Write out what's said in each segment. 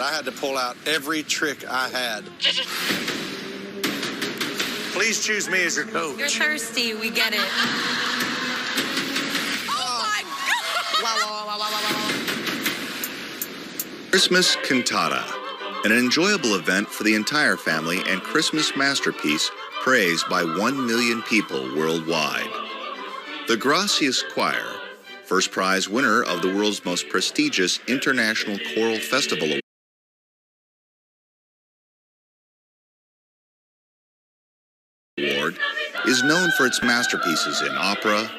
I had to pull out every trick I had. Please choose me as your coach. You're thirsty, we get it. Oh my God! Christmas Cantata, an enjoyable event for the entire family and Christmas masterpiece praised by 1 million people worldwide. The Gracias Choir, first prize winner of the world's most prestigious International Choral Festival Award, is known for its masterpieces in opera,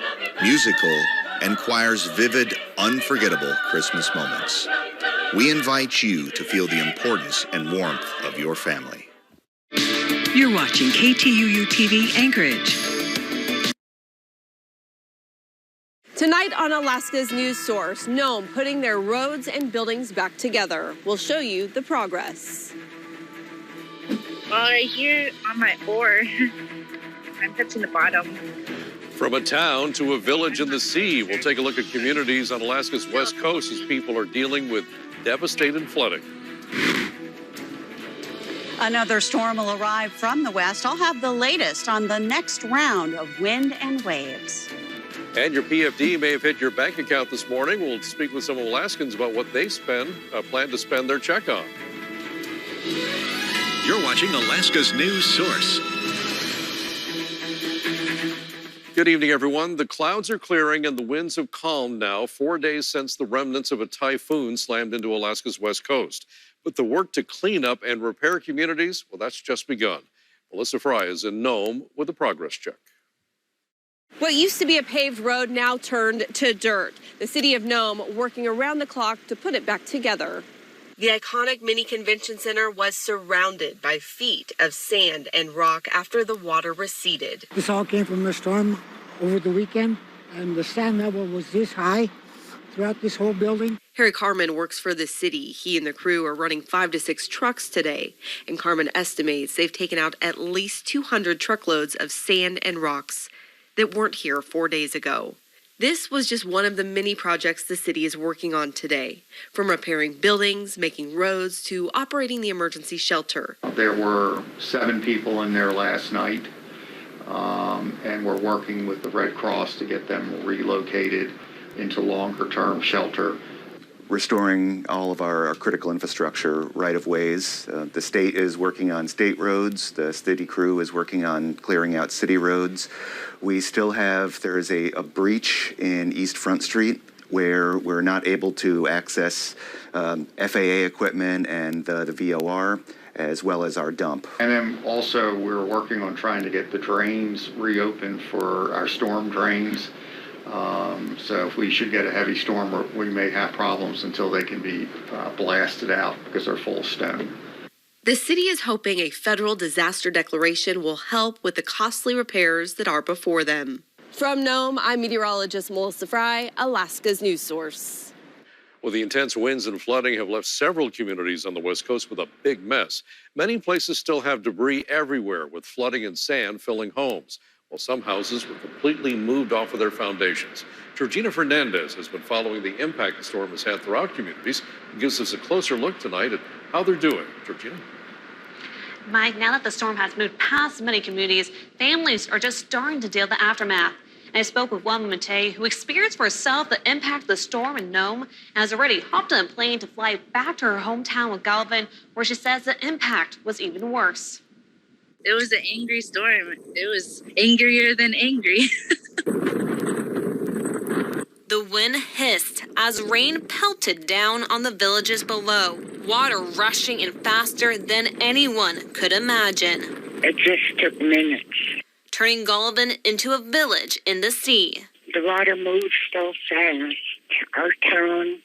musical, and choir's vivid, unforgettable Christmas moments. We invite you to feel the importance and warmth of your family. You're watching KTUU TV Anchorage. Tonight on Alaska's News Source, Nome putting their roads and buildings back together. We'll show you the progress. Well, right here on my oar, I'm touching the bottom. From a town to a village in the sea, we'll take a look at communities on Alaska's west coast as people are dealing with devastating flooding. Another storm will arrive from the west. I'll have the latest on the next round of wind and waves. And your PFD may have hit your bank account this morning. We'll speak with some Alaskans about what they plan to spend their check on. You're watching Alaska's News Source. Good evening, everyone. The clouds are clearing and the winds have calmed now, 4 days since the remnants of a typhoon slammed into Alaska's west coast. But the work to clean up and repair communities, well, that's just begun. Melissa Fry is in Nome with a progress check. What used to be a paved road now turned to dirt. The city of Nome working around the clock to put it back together. The iconic mini convention center was surrounded by feet of sand and rock after the water receded. This all came from a storm over the weekend, and the sand level was this high throughout this whole building. Harry Carmen works for the city. He and the crew are running 5 to 6 trucks today, and Carmen estimates they've taken out at least 200 truckloads of sand and rocks that weren't here 4 days ago. This was just one of the many projects the city is working on today, from repairing buildings, making roads, to operating the emergency shelter. There were 7 people in there last night, and we're working with the Red Cross to get them relocated into longer-term shelter. Restoring all of our critical infrastructure right-of-ways. The state is working on state roads. The city crew is working on clearing out city roads. We still have, there is a breach in East Front Street where we're not able to access FAA equipment and the VOR, as well as our dump. And then also we're working on trying to get the drains reopened for our storm drains. So if we should get a heavy storm, we may have problems until they can be blasted out because they're full of stone. The city is hoping a federal disaster declaration will help with the costly repairs that are before them. From Nome, I'm meteorologist Melissa Fry, Alaska's News Source. Well, the intense winds and flooding have left several communities on the west coast with a big mess. Many places still have debris everywhere, with flooding and sand filling homes, while some houses were completely moved off of their foundations. Georgina Fernandez has been following the impact the storm has had throughout communities and gives us a closer look tonight at how they're doing. Georgina? Mike, now that the storm has moved past many communities, families are just starting to deal with the aftermath. And I spoke with one woman today who experienced for herself the impact of the storm in Nome and has already hopped on a plane to fly back to her hometown of Galvin, where she says the impact was even worse. It was an angry storm. It was angrier than angry. The wind hissed as rain pelted down on the villages below, water rushing in faster than anyone could imagine. It just took minutes. Turning Galvin into a village in the sea. The water moved so fast. Our town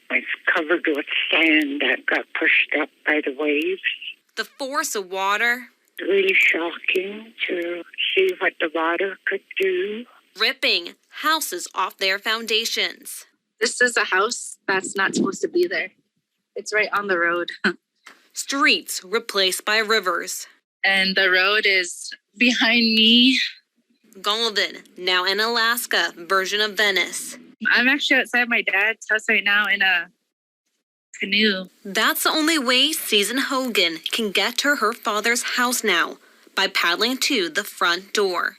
was covered with sand that got pushed up by the waves. The force of water. Really shocking to see what the water could do. Ripping houses off their foundations. This is a house that's not supposed to be there. It's right on the road. Streets replaced by rivers. And the road is behind me. Galvin, now in Alaska, version of Venice. I'm actually outside my dad's house right now in canoe. That's the only way Susan Hogan can get to her father's house now, by paddling to the front door.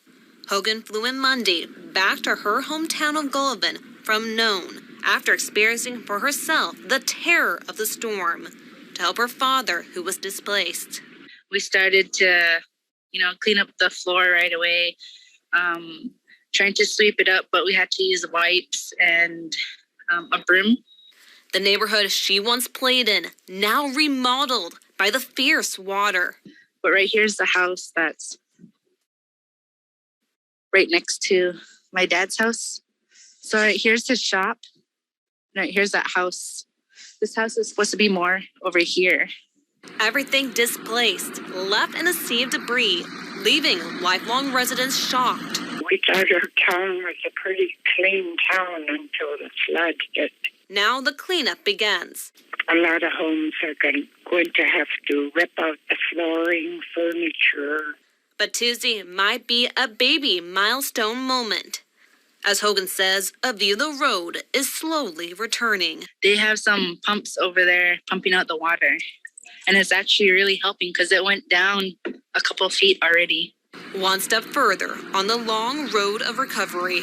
Hogan flew in Monday back to her hometown of Golovin from Nome after experiencing for herself the terror of the storm to help her father, who was displaced. We started to, clean up the floor right away, trying to sweep it up, but we had to use wipes and a broom. The neighborhood she once played in, now remodeled by the fierce water. But right here's the house that's right next to my dad's house. So right here's his shop. Right here's that house. This house is supposed to be more over here. Everything displaced, left in a sea of debris, leaving lifelong residents shocked. We thought our town was a pretty clean town until the flood hit. Now the cleanup begins. A lot of homes are going to have to rip out the flooring, furniture. But Tuesday might be a baby milestone moment. As Hogan says, a view of the road is slowly returning. They have some pumps over there pumping out the water. And it's actually really helping because it went down a couple feet already. One step further on the long road of recovery.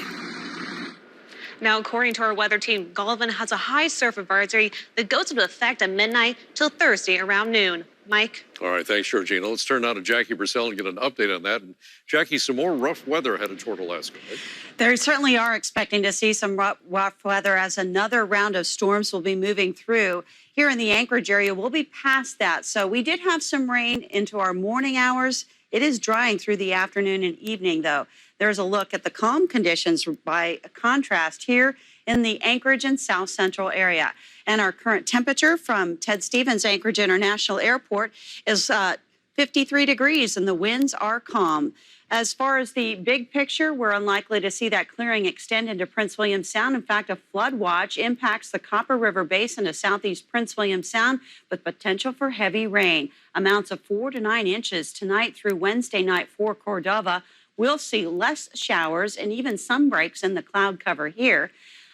Now, according to our weather team, Golovin has a high surf advisory that goes into effect at midnight till Thursday around noon. Mike? All right, thanks, Georgina. Let's turn now to Jackie Purcell and get an update on that. And Jackie, some more rough weather headed toward Alaska, right? They certainly are expecting to see some rough weather as another round of storms will be moving through. Here in the Anchorage area, we'll be past that. So we did have some rain into our morning hours. It is drying through the afternoon and evening, though. There's a look at the calm conditions by contrast here in the Anchorage and South Central area. And our current temperature from Ted Stevens Anchorage International Airport is 53 degrees, and the winds are calm. As far as the big picture, we're unlikely to see that clearing extend into Prince William Sound. In fact, a flood watch impacts the Copper River Basin of southeast Prince William Sound with potential for heavy rain. Amounts of 4 to 9 inches tonight through Wednesday night for Cordova. We'll see less showers and even some breaks in the cloud cover here.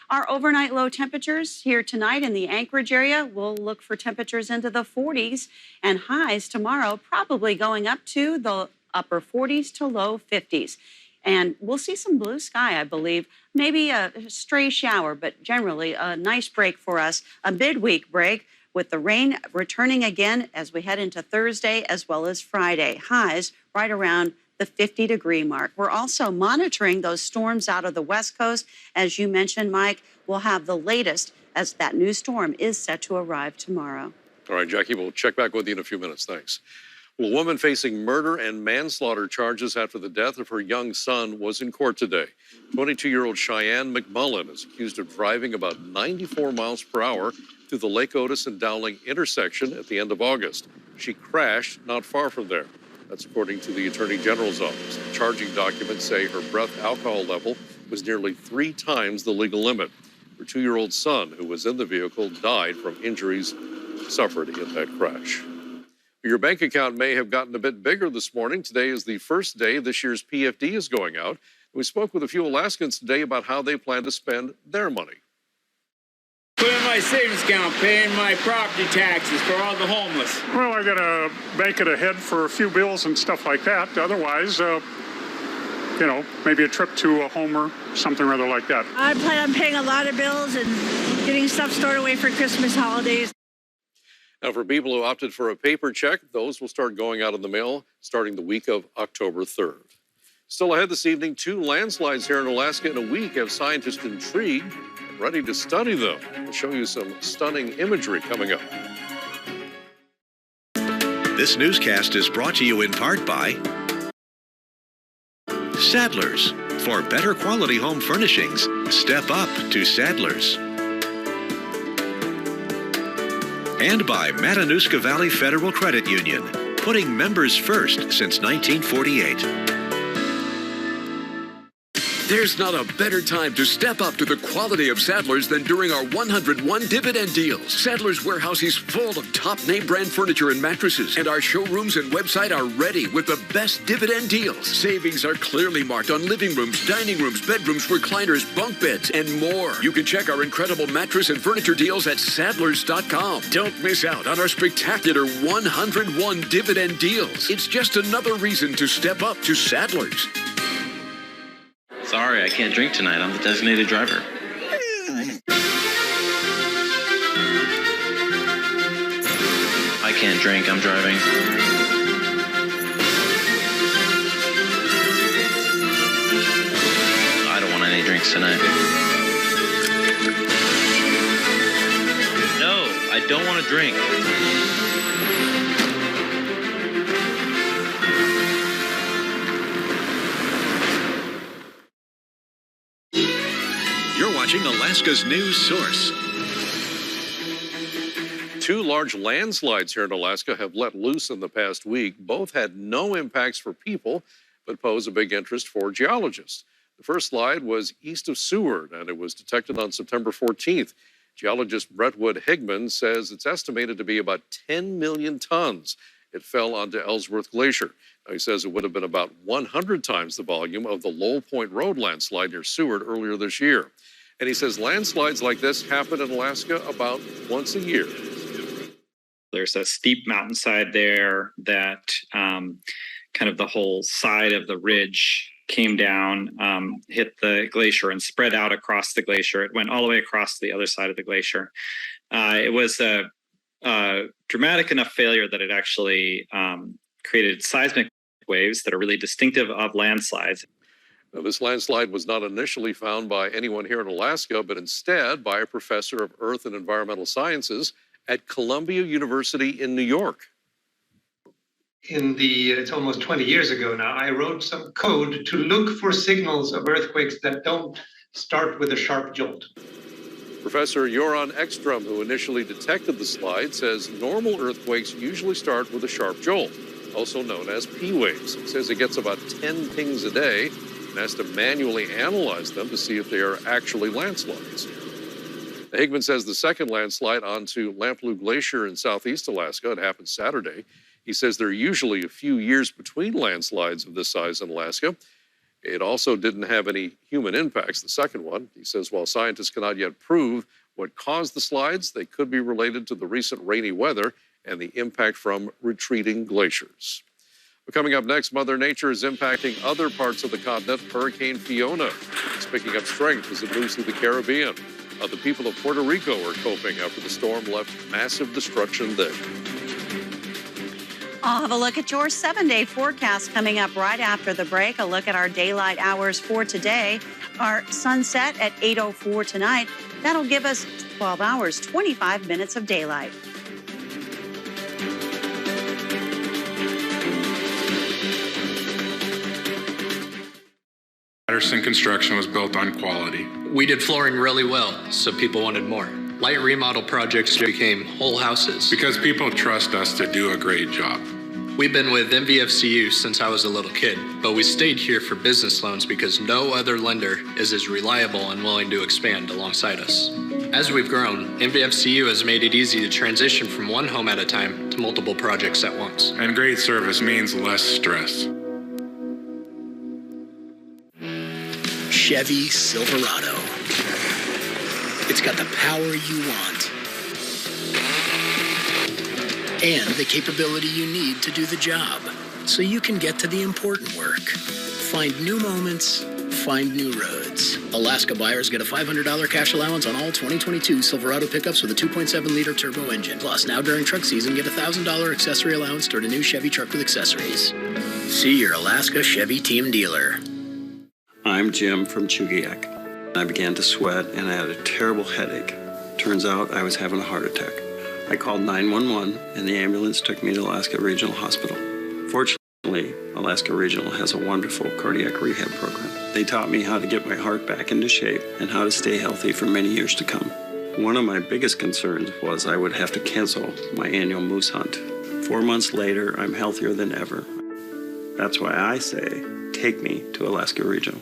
Our overnight low temperatures here tonight in the Anchorage area, we'll look for temperatures into the 40s and highs tomorrow, probably going up to the upper 40s to low 50s. And we'll see some blue sky, I believe, maybe a stray shower, but generally a nice break for us, a midweek break with the rain returning again as we head into Thursday as well as Friday. Highs right around the 50-degree mark. We're also monitoring those storms out of the West Coast. As you mentioned, Mike, we'll have the latest as that new storm is set to arrive tomorrow. All right, Jackie, we'll check back with you in a few minutes. Thanks. Well, a woman facing murder and manslaughter charges after the death of her young son was in court today. 22-year-old Cheyenne McMullen is accused of driving about 94 miles per hour through the Lake Otis and Dowling intersection at the end of August. She crashed not far from there. That's according to the Attorney General's office. The charging documents say her breath alcohol level was nearly 3 times the legal limit. Her 2-year-old son, who was in the vehicle, died from injuries suffered in that crash. Your bank account may have gotten a bit bigger this morning. Today is the first day this year's PFD is going out. We spoke with a few Alaskans today about how they plan to spend their money. Put in my savings account, paying my property taxes for all the homeless. Well, I got to bank it ahead for a few bills and stuff like that. Otherwise, maybe a trip to a home or something rather like that. I plan on paying a lot of bills and getting stuff stored away for Christmas holidays. Now, for people who opted for a paper check, those will start going out in the mail starting the week of October 3rd. Still ahead this evening, 2 landslides here in Alaska in a week have scientists intrigued and ready to study them. We'll show you some stunning imagery coming up. This newscast is brought to you in part by Sadler's. For better quality home furnishings, step up to Sadler's. And by Matanuska Valley Federal Credit Union, putting members first since 1948. There's not a better time to step up to the quality of Sadler's than during our 101 dividend deals. Sadler's warehouse is full of top name brand furniture and mattresses, and our showrooms and website are ready with the best dividend deals. Savings are clearly marked on living rooms, dining rooms, bedrooms, recliners, bunk beds, and more. You can check our incredible mattress and furniture deals at sadlers.com. Don't miss out on our spectacular 101 dividend deals. It's just another reason to step up to Sadler's. Sorry, I can't drink tonight. I'm the designated driver. I can't drink. I'm driving. I don't want any drinks tonight. No, I don't want to drink. You're watching Alaska's news source. 2 large landslides here in Alaska have let loose in the past week. Both had no impacts for people, but pose a big interest for geologists. The first slide was east of Seward, and it was detected on September 14th. Geologist Brentwood Higman says it's estimated to be about 10 million tons. It fell onto Ellsworth Glacier. Now, he says it would have been about 100 times the volume of the Lowell Point Road landslide near Seward earlier this year. And he says landslides like this happen in Alaska about once a year. There's a steep mountainside there that kind of the whole side of the ridge came down, hit the glacier and spread out across the glacier. It went all the way across the other side of the glacier. It was a dramatic enough failure that it actually created seismic waves that are really distinctive of landslides. Now, this landslide was not initially found by anyone here in Alaska, but instead by a professor of Earth and Environmental Sciences at Columbia University in New York. It's almost 20 years ago now, I wrote some code to look for signals of earthquakes that don't start with a sharp jolt. Professor Joran Ekstrom, who initially detected the slide, says normal earthquakes usually start with a sharp jolt, also known as P waves. He says it gets about 10 pings a day and has to manually analyze them to see if they are actually landslides. Higman says the second landslide onto Lamplugh Glacier in southeast Alaska, it happened Saturday. He says there are usually a few years between landslides of this size in Alaska. It also didn't have any human impacts, the second one. He says while scientists cannot yet prove what caused the slides, they could be related to the recent rainy weather and the impact from retreating glaciers. But coming up next, Mother Nature is impacting other parts of the continent. Hurricane Fiona is picking up strength as it moves through the Caribbean. The people of Puerto Rico are coping after the storm left massive destruction there. I'll have a look at your 7-day forecast coming up right after the break. A look at our daylight hours for today. Our sunset at 8:04 tonight. That'll give us 12 hours, 25 minutes of daylight. Patterson Construction was built on quality. We did flooring really well, so people wanted more. Light remodel projects became whole houses. Because people trust us to do a great job. We've been with MVFCU since I was a little kid, but we stayed here for business loans because no other lender is as reliable and willing to expand alongside us. As we've grown, MVFCU has made it easy to transition from one home at a time to multiple projects at once. And great service means less stress. Chevy Silverado. It's got the power you want and the capability you need to do the job so you can get to the important work. Find new moments, find new roads. Alaska buyers get a $500 cash allowance on all 2022 Silverado pickups with a 2.7-liter turbo engine. Plus, now during truck season, get a $1,000 accessory allowance toward a new Chevy truck with accessories. See your Alaska Chevy team dealer. I'm Jim from Chugiak. I began to sweat and I had a terrible headache. Turns out I was having a heart attack. I called 911 and the ambulance took me to Alaska Regional Hospital. Fortunately, Alaska Regional has a wonderful cardiac rehab program. They taught me how to get my heart back into shape and how to stay healthy for many years to come. One of my biggest concerns was I would have to cancel my annual moose hunt. 4 months later, I'm healthier than ever. That's why I say, take me to Alaska Regional.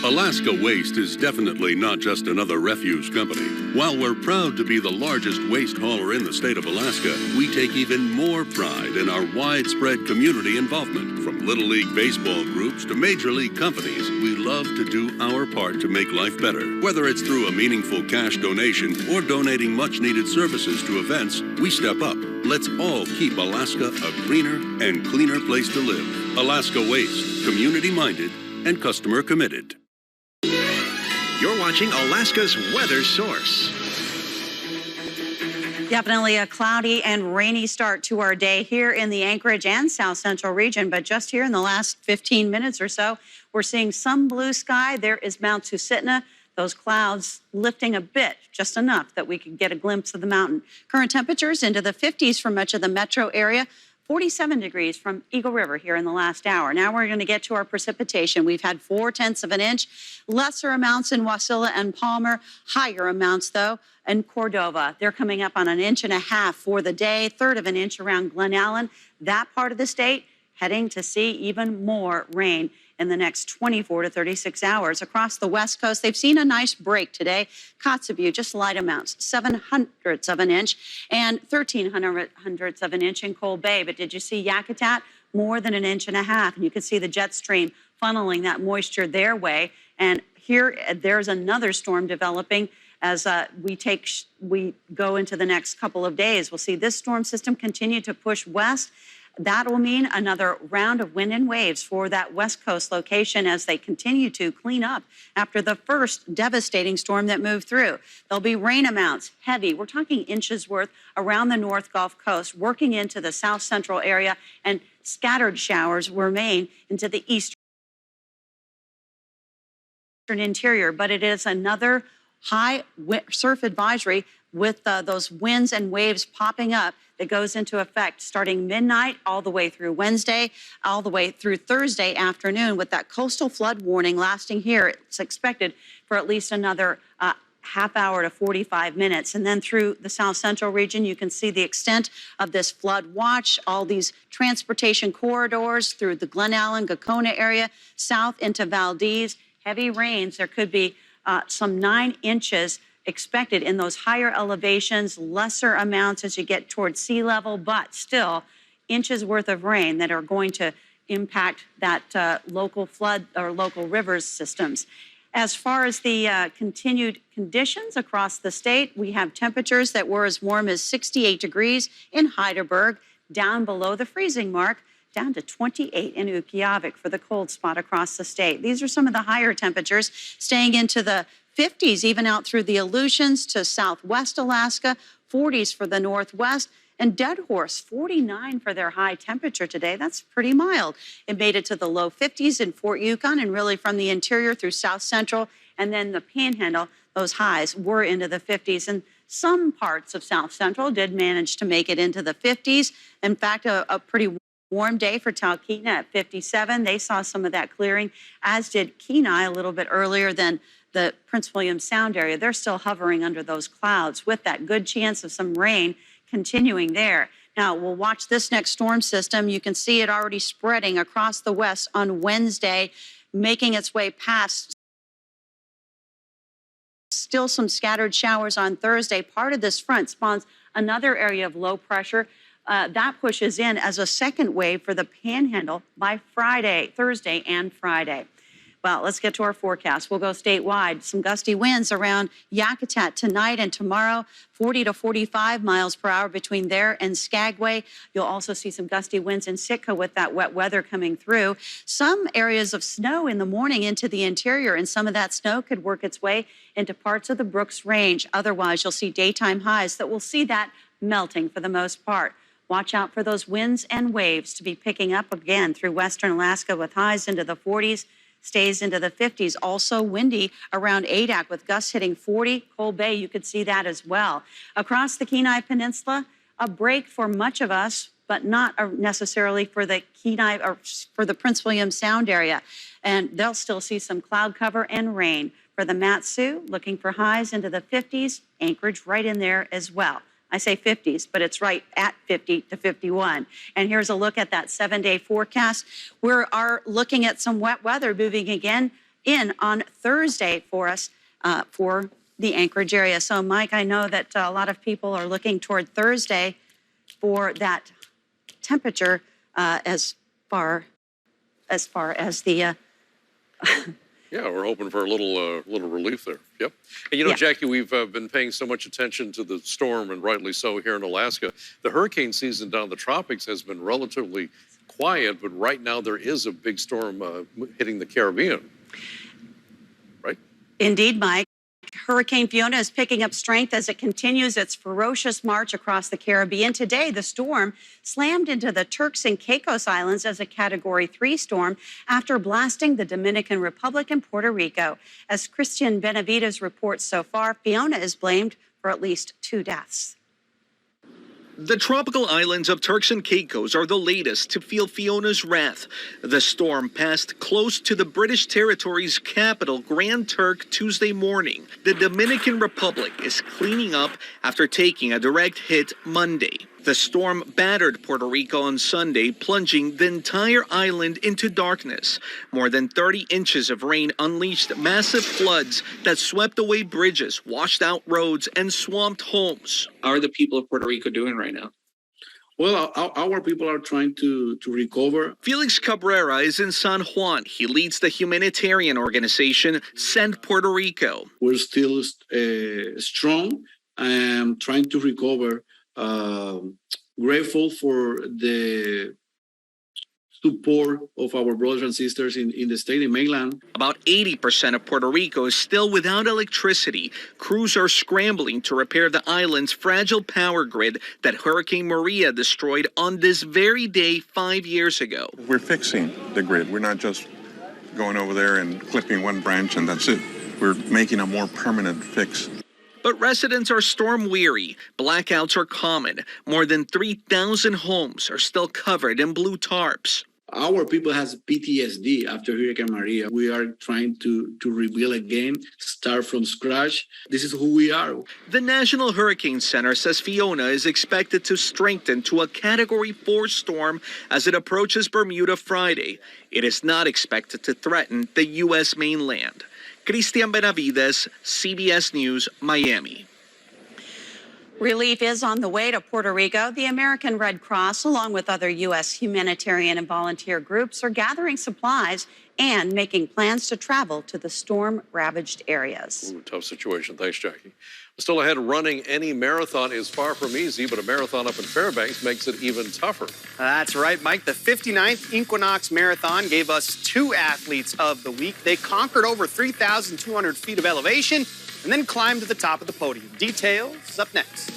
Alaska Waste is definitely not just another refuse company. While we're proud to be the largest waste hauler in the state of Alaska, we take even more pride in our widespread community involvement. From Little League baseball groups to major league companies, we love to do our part to make life better. Whether it's through a meaningful cash donation or donating much-needed services to events, we step up. Let's all keep Alaska a greener and cleaner place to live. Alaska Waste, community-minded and customer-committed. You're watching Alaska's Weather Source. Definitely a cloudy and rainy start to our day here in the Anchorage and South Central region. But just here in the last 15 minutes or so, we're seeing some blue sky. There is Mount Susitna. Those clouds lifting a bit, just enough that we could get a glimpse of the mountain. Current temperatures into the 50s for much of the metro area. 47 degrees from Eagle River here in the last hour. Now we're going to get to our precipitation. We've had 0.4 of an inch, lesser amounts in Wasilla and Palmer, higher amounts though in Cordova. They're coming up on 1.5 inches for the day, 1/3 of an inch around Glen Allen. That part of the state heading to see even more rain in the next 24 to 36 hours. Across the West Coast, they've seen a nice break today. Kotzebue, just light amounts, 0.07 of an inch and 0.13 of an inch in Cold Bay. But did you see Yakutat? More than 1.5 inches. And you can see the jet stream funneling that moisture their way. And here, there's another storm developing as we go into the next couple of days. We'll see this storm system continue to push west. That will mean another round of wind and waves for that West Coast location as they continue to clean up after the first devastating storm that moved through. There'll be rain amounts, heavy. We're talking inches worth around the North Gulf Coast, working into the South Central area, and scattered showers remain into the eastern interior. But it is another high surf advisory with those winds and waves popping up that goes into effect starting midnight all the way through Wednesday, all the way through Thursday afternoon, with that coastal flood warning lasting here. It's expected for at least another half hour to 45 minutes. And then through the South Central region, you can see the extent of this flood watch, all these transportation corridors through the Glen Allen, Gacona area, south into Valdez. Heavy rains. There could be some 9 inches expected in those higher elevations, lesser amounts as you get towards sea level, but still inches worth of rain that are going to impact that local flood or local rivers systems. As far as the continued conditions across the state, we have temperatures that were as warm as 68 degrees in Heidelberg, down below the freezing mark, down to 28 in Ukqiavik for the cold spot across the state. These are some of the higher temperatures, staying into the 50s, even out through the Aleutians to southwest Alaska, 40s for the northwest, and Dead Horse, 49 for their high temperature today. That's pretty mild. It made it to the low 50s in Fort Yukon, and really from the interior through South Central and then the Panhandle, those highs were into the 50s. And some parts of South Central did manage to make it into the 50s. In fact, a pretty warm day for Talkeetna at 57. They saw some of that clearing, as did Kenai a little bit earlier than the Prince William Sound area. They're still hovering under those clouds with that good chance of some rain continuing there. Now, we'll watch this next storm system. You can see it already spreading across the west on Wednesday, making its way past. Still some scattered showers on Thursday. Part of this front spawns another area of low pressure. That pushes in as a second wave for the Panhandle by Thursday and Friday. Well, let's get to our forecast. We'll go statewide. Some gusty winds around Yakutat tonight and tomorrow, 40 to 45 miles per hour between there and Skagway. You'll also see some gusty winds in Sitka with that wet weather coming through. Some areas of snow in the morning into the interior, and some of that snow could work its way into parts of the Brooks Range. Otherwise, you'll see daytime highs that will see that melting for the most part. Watch out for those winds and waves to be picking up again through western Alaska with highs into the 40s. Stays into the 50s. Also windy around Adak with gusts hitting 40. Cold Bay, you could see that as well. Across the Kenai Peninsula, a break for much of us, but not necessarily for the Kenai or for the Prince William Sound area. And they'll still see some cloud cover and rain. For the Mat-Su, looking for highs into the 50s. Anchorage right in there as well. I say 50s, but it's right at 50 to 51. And here's a look at that 7-day forecast. We are looking at some wet weather moving again in on Thursday for us for the Anchorage area. So, Mike, I know that a lot of people are looking toward Thursday for that temperature as far as the. Yeah, we're hoping for a little relief there. Yep. And you know, Yeah. Jackie, we've been paying so much attention to the storm, and rightly so, here in Alaska. The hurricane season down in the tropics has been relatively quiet, but right now there is a big storm hitting the Caribbean. Right? Indeed, Mike. Hurricane Fiona is picking up strength as it continues its ferocious march across the Caribbean. Today, the storm slammed into the Turks and Caicos Islands as a Category 3 storm after blasting the Dominican Republic and Puerto Rico. As Christian Benavides reports so far, Fiona is blamed for at least 2 deaths. The tropical islands of Turks and Caicos are the latest to feel Fiona's wrath. The storm passed close to the British territory's capital, Grand Turk, Tuesday morning. The Dominican Republic is cleaning up after taking a direct hit Monday. The storm battered Puerto Rico on Sunday, plunging the entire island into darkness. More than 30 inches of rain unleashed massive floods that swept away bridges, washed out roads, and swamped homes. How are the people of Puerto Rico doing right now? Well, our people are trying to recover. Felix Cabrera is in San Juan. He leads the humanitarian organization Send Puerto Rico. We're still strong and trying to recover. Grateful for the support of our brothers and sisters in the state, in mainland. About 80% of Puerto Rico is still without electricity. Crews are scrambling to repair the island's fragile power grid that Hurricane Maria destroyed on this very day 5 years ago. We're fixing the grid. We're not just going over there and clipping one branch and that's it. We're making a more permanent fix. But residents are storm weary. Blackouts are common. More than 3,000 homes are still covered in blue tarps. Our people has PTSD after Hurricane Maria. We are trying to rebuild again, start from scratch. This is who we are. The National Hurricane Center says Fiona is expected to strengthen to a Category 4 storm as it approaches Bermuda Friday. It is not expected to threaten the U.S. mainland. Christian Benavides, CBS News, Miami. Relief is on the way to Puerto Rico. The American Red Cross, along with other U.S. humanitarian and volunteer groups, are gathering supplies and making plans to travel to the storm-ravaged areas. Ooh, tough situation. Thanks, Jackie. Still ahead, running any marathon is far from easy, but a marathon up in Fairbanks makes it even tougher. That's right, Mike. The 59th Equinox Marathon gave us 2 athletes of the week. They conquered over 3,200 feet of elevation and then climbed to the top of the podium. Details up next.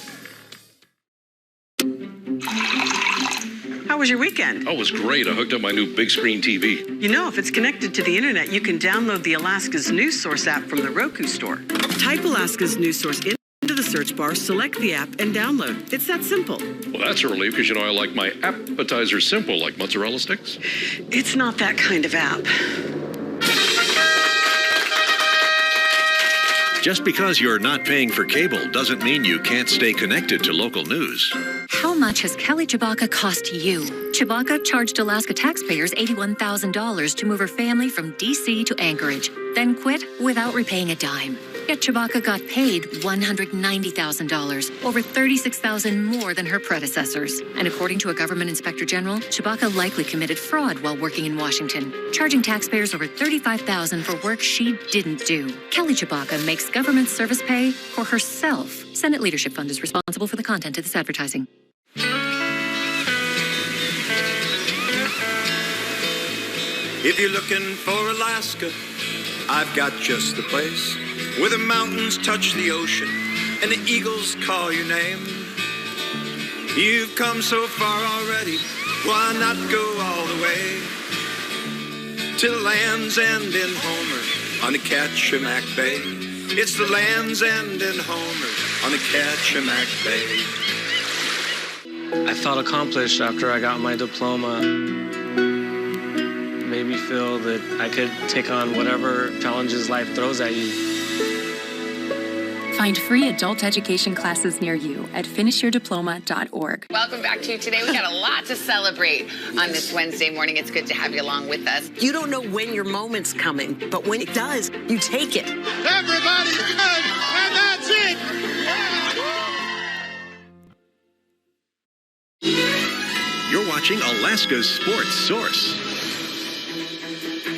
How was your weekend? Oh, it was great. I hooked up my new big screen TV. You know, if it's connected to the internet, you can download the Alaska's News Source app from the Roku store. Type Alaska's News Source into the search bar, select the app, and download. It's that simple. Well, that's a relief because, you know, I like my appetizer simple, like mozzarella sticks. It's not that kind of app. Just because you're not paying for cable doesn't mean you can't stay connected to local news. How much has Kelly Chewbacca cost you? Chewbacca charged Alaska taxpayers $81,000 to move her family from D.C. to Anchorage, then quit without repaying a dime. Yet Chewbacca got paid $190,000, over $36,000 more than her predecessors. And according to a government inspector general, Chewbacca likely committed fraud while working in Washington, charging taxpayers over $35,000 for work she didn't do. Kelly Chewbacca makes government service pay for herself. Senate Leadership Fund is responsible for the content of this advertising. If you're looking for Alaska, I've got just the place where the mountains touch the ocean and the eagles call your name. You've come so far already, why not go all the way to Land's End in Homer on the Kachemak Bay? It's the Land's End in Homer on the Kachemak Bay. I felt accomplished after I got my diploma. Made me feel that I could take on whatever challenges life throws at you. Find free adult education classes near you at finishyourdiploma.org. Welcome back to Today. We got a lot to celebrate on this Wednesday morning. It's good to have you along with us. You don't know when your moment's coming, but when it does, you take it. Everybody's good, and that's it. You're watching Alaska's Sports Source.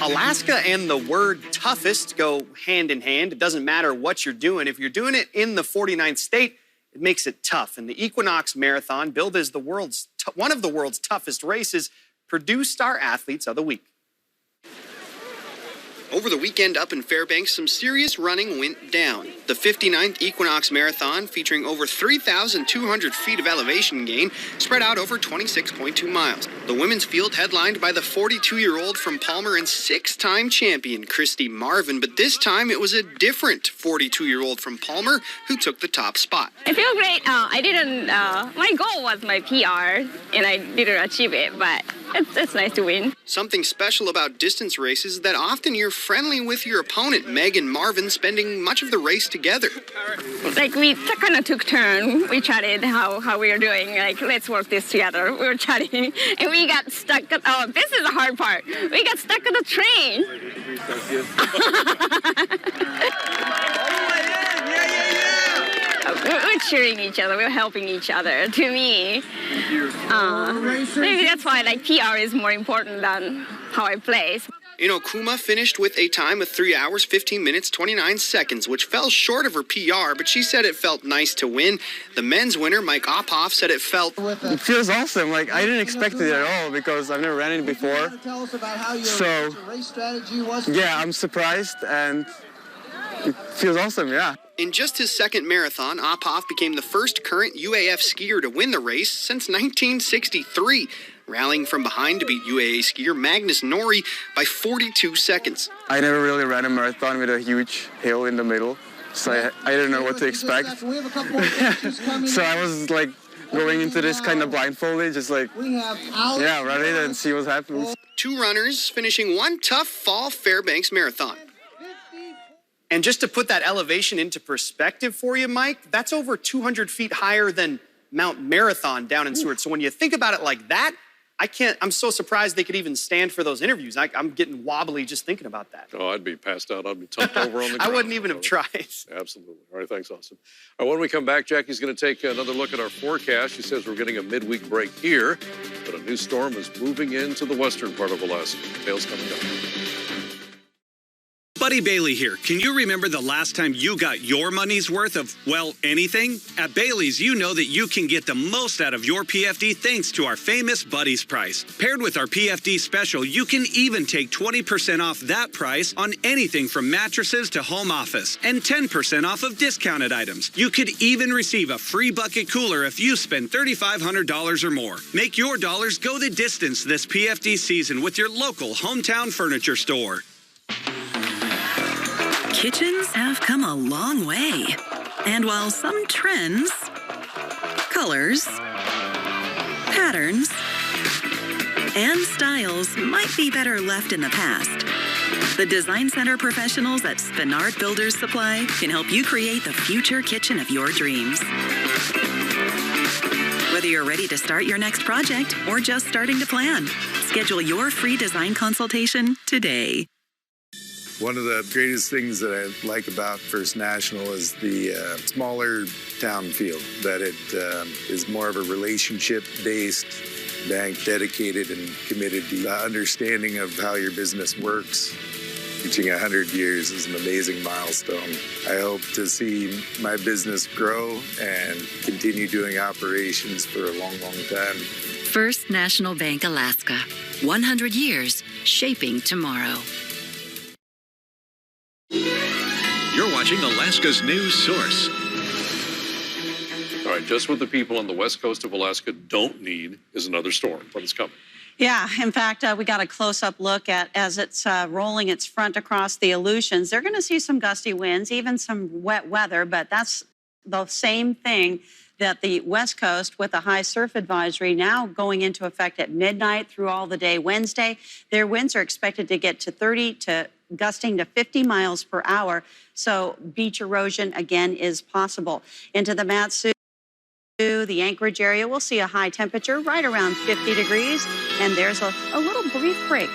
Alaska and the word toughest go hand in hand. It doesn't matter what you're doing. If you're doing it in the 49th state, it makes it tough. And the Equinox Marathon, billed as one of the world's toughest races, produced our athletes of the week. Over the weekend up in Fairbanks, some serious running went down. The 59th Equinox Marathon, featuring over 3,200 feet of elevation gain, spread out over 26.2 miles. The women's field headlined by the 42-year-old from Palmer and 6-time champion Christy Marvin, but this time it was a different 42-year-old from Palmer who took the top spot. I feel great. My goal was my PR, and I didn't achieve it, but it's nice to win. Something special about distance races is that often you're friendly with your opponent, Meg and Marvin, spending much of the race together. Like, we kind of took turn. We chatted how we were doing. Like, let's work this together. We were chatting, and we got stuck. Oh, this is the hard part. We got stuck on the train. We're cheering each other. We're helping each other. To me, maybe that's why PR is more important than how I place. Inokuma finished with a time of 3 hours, 15 minutes, 29 seconds, which fell short of her PR, but she said it felt nice to win. The men's winner, Mike Ophoff, said it feels awesome. I didn't expect it at all because I've never ran it before. So, yeah, I'm surprised and it feels awesome, yeah. In just his second marathon, Ophoff became the first current UAF skier to win the race since 1963, rallying from behind to beat UAA skier Magnus Norrie by 42 seconds. I never really ran a marathon with a huge hill in the middle, so I didn't know what to expect. So I was going into this kind of blindfolded, just run it and see what happens. Two runners finishing one tough fall Fairbanks marathon. And just to put that elevation into perspective for you, Mike, that's over 200 feet higher than Mount Marathon down in Seward. So when you think about it like that, I'm so surprised they could even stand for those interviews. I'm getting wobbly just thinking about that. Oh, I'd be passed out. I'd be tucked over on the ground. I wouldn't even have tried. Absolutely. All right, thanks, Austin. All right, when we come back, Jackie's going to take another look at our forecast. She says we're getting a midweek break here, but a new storm is moving into the western part of Alaska. Details coming up. Buddy Bailey here. Can you remember the last time you got your money's worth of, well, anything? At Bailey's, you know that you can get the most out of your PFD thanks to our famous Buddy's price. Paired with our PFD special, you can even take 20% off that price on anything from mattresses to home office and 10% off of discounted items. You could even receive a free bucket cooler if you spend $3,500 or more. Make your dollars go the distance this PFD season with your local hometown furniture store. Kitchens have come a long way. And while some trends, colors, patterns, and styles might be better left in the past, the Design Center professionals at Spinard Builders Supply can help you create the future kitchen of your dreams. Whether you're ready to start your next project or just starting to plan, schedule your free design consultation today. One of the greatest things that I like about First National is the smaller town feel, that it is more of a relationship-based bank, dedicated and committed to the understanding of how your business works. Reaching 100 years is an amazing milestone. I hope to see my business grow and continue doing operations for a long, long time. First National Bank Alaska. 100 years, shaping tomorrow. You're watching Alaska's news source. All right, just what the people on the west coast of Alaska don't need is another storm, but it's coming. Yeah, in fact, we got a close-up look at as it's rolling its front across the Aleutians. They're going to see some gusty winds, even some wet weather, but that's the same thing that the West Coast with a high surf advisory now going into effect at midnight through all the day Wednesday. Their winds are expected to get to 30 to gusting to 50 miles per hour. So beach erosion, again, is possible. Into the Matsu, the Anchorage area, we'll see a high temperature right around 50 degrees. And there's a little brief break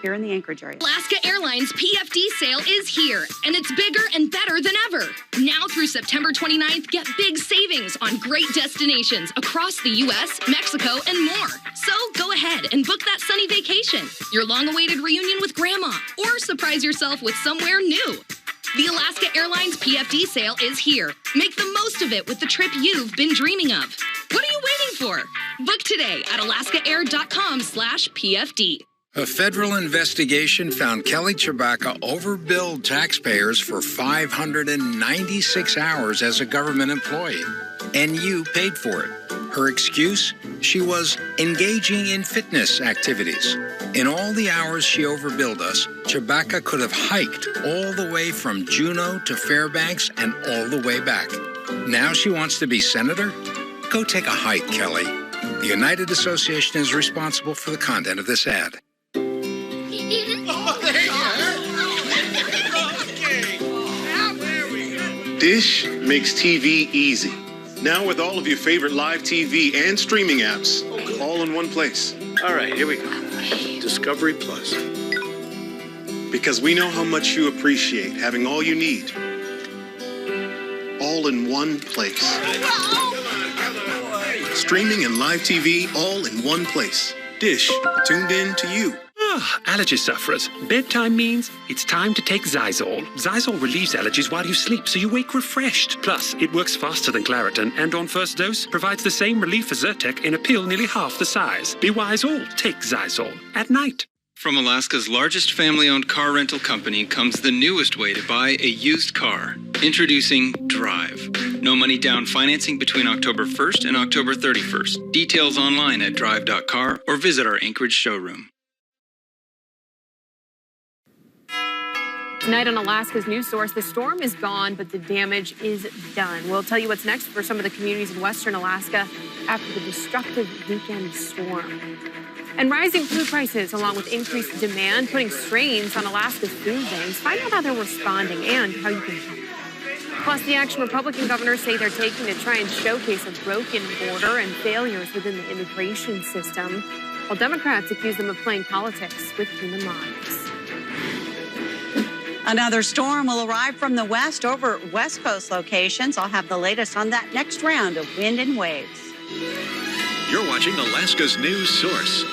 here in the Anchorage area. Alaska Airlines PFD sale is here, and it's bigger and better than ever. Now through September 29th, get big savings on great destinations across the U.S., Mexico, and more. So go ahead and book that sunny vacation, your long-awaited reunion with Grandma, or surprise yourself with somewhere new. The Alaska Airlines PFD sale is here. Make the most of it with the trip you've been dreaming of. What are you waiting for? Book today at alaskaair.com/PFD. A federal investigation found Kelly Tshibaka overbilled taxpayers for 596 hours as a government employee, and you paid for it. Her excuse? She was engaging in fitness activities. In all the hours she overbilled us, Tshibaka could have hiked all the way from Juneau to Fairbanks and all the way back. Now she wants to be senator? Go take a hike, Kelly. The United Association is responsible for the content of this ad. Dish makes TV easy. Now with all of your favorite live TV and streaming apps, all in one place. All right, here we go. Discovery Plus. Because we know how much you appreciate having all you need. All in one place. Streaming and live TV all in one place. Dish, tuned in to you. Allergy sufferers. Bedtime means it's time to take Zysol. Zysol relieves allergies while you sleep, so you wake refreshed. Plus, it works faster than Claritin, and on first dose, provides the same relief as Zyrtec in a pill nearly half the size. Be wise all. Take Zysol at night. From Alaska's largest family-owned car rental company comes the newest way to buy a used car. Introducing Drive. No money down financing between October 1st and October 31st. Details online at drive.car or visit our Anchorage showroom. Tonight on Alaska's News Source, the storm is gone, but the damage is done. We'll tell you what's next for some of the communities in western Alaska after the destructive weekend storm. And rising food prices, along with increased demand, putting strains on Alaska's food banks. Find out how they're responding and how you can help. Plus, the action Republican governors say they're taking to try and showcase a broken border and failures within the immigration system, while Democrats accuse them of playing politics with human lives. Another storm will arrive from the west over West Coast locations. I'll have the latest on that next round of wind and waves. You're watching Alaska's News Source.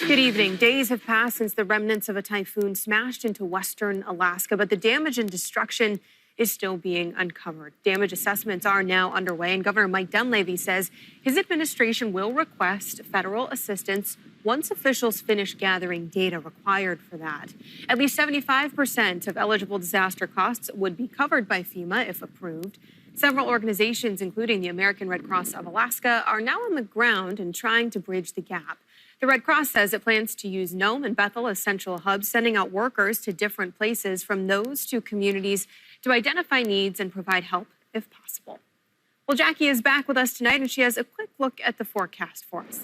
Good evening. Days have passed since the remnants of a typhoon smashed into western Alaska, but the damage and destruction is still being uncovered. Damage assessments are now underway, and Governor Mike Dunleavy says his administration will request federal assistance once officials finish gathering data required for that. At least 75% of eligible disaster costs would be covered by FEMA if approved. Several organizations, including the American Red Cross of Alaska, are now on the ground and trying to bridge the gap. The Red Cross says it plans to use Nome and Bethel as central hubs, sending out workers to different places from those two communities to identify needs and provide help if possible. Well, Jackie is back with us tonight, and she has a quick look at the forecast for us.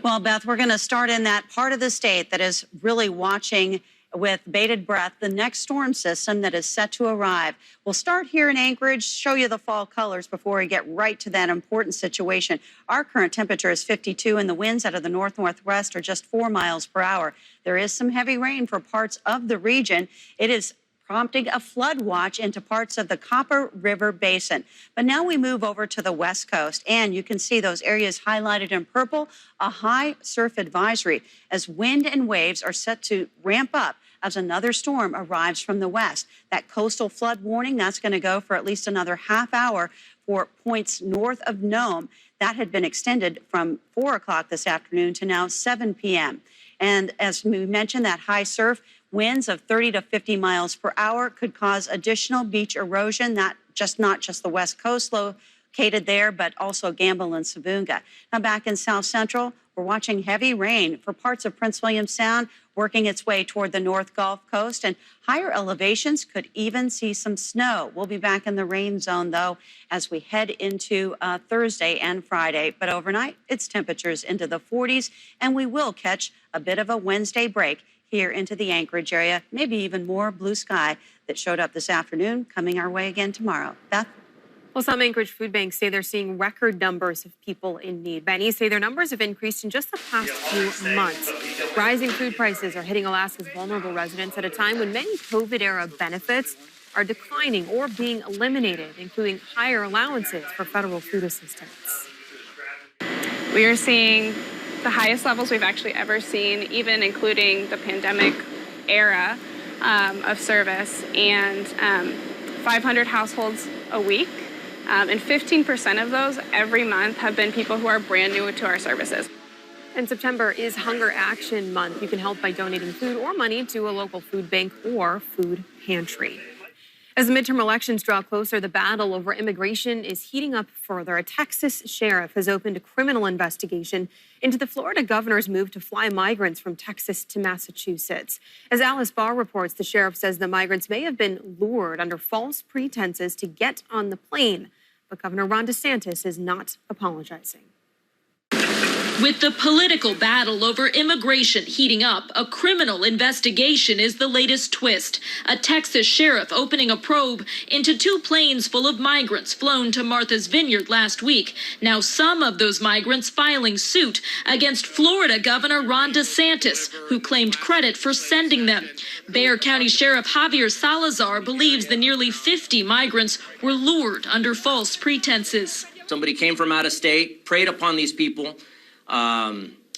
Well, Beth, we're going to start in that part of the state that is really watching with bated breath the next storm system that is set to arrive. We'll start here in Anchorage, show you the fall colors before we get right to that important situation. Our current temperature is 52, and the winds out of the north-northwest are just 4 miles per hour. There is some heavy rain for parts of the region. It is prompting a flood watch into parts of the Copper River Basin. But now we move over to the west coast, and you can see those areas highlighted in purple, a high surf advisory, as wind and waves are set to ramp up as another storm arrives from the west. That coastal flood warning, that's going to go for at least another half hour for points north of Nome. That had been extended from 4 o'clock this afternoon to now 7 p.m. And as we mentioned, that high surf, winds of 30 to 50 miles per hour could cause additional beach erosion, not just the west coast located there, but also Gamble and Savunga. Now back in South Central, we're watching heavy rain for parts of Prince William Sound working its way toward the North Gulf Coast, and higher elevations could even see some snow. We'll be back in the rain zone, though, as we head into Thursday and Friday. But overnight, it's temperatures into the 40s, and we will catch a bit of a Wednesday break here into the Anchorage area. Maybe even more blue sky that showed up this afternoon, coming our way again tomorrow. Beth? Well, some Anchorage food banks say they're seeing record numbers of people in need. Benny say their numbers have increased in just the past few months. Rising food prices are hitting Alaska's vulnerable residents at a time when many COVID-era benefits are declining or being eliminated, including higher allowances for federal food assistance. We are seeing the highest levels we've actually ever seen, even including the pandemic era of service, and 500 households a week. And 15% of those every month have been people who are brand new to our services. And September is Hunger Action Month. You can help by donating food or money to a local food bank or food pantry. As the midterm elections draw closer, the battle over immigration is heating up further. A Texas sheriff has opened a criminal investigation into the Florida governor's move to fly migrants from Texas to Massachusetts. As Alice Barr reports, the sheriff says the migrants may have been lured under false pretenses to get on the plane. But Governor Ron DeSantis is not apologizing. With the political battle over immigration heating up, a criminal investigation is the latest twist. A Texas sheriff opening a probe into 2 planes full of migrants flown to Martha's Vineyard last week. Now some of those migrants filing suit against Florida Governor Ron DeSantis, who claimed credit for sending them. Bexar County Sheriff Javier Salazar believes the nearly 50 migrants were lured under false pretenses. Somebody came from out of state, preyed upon these people,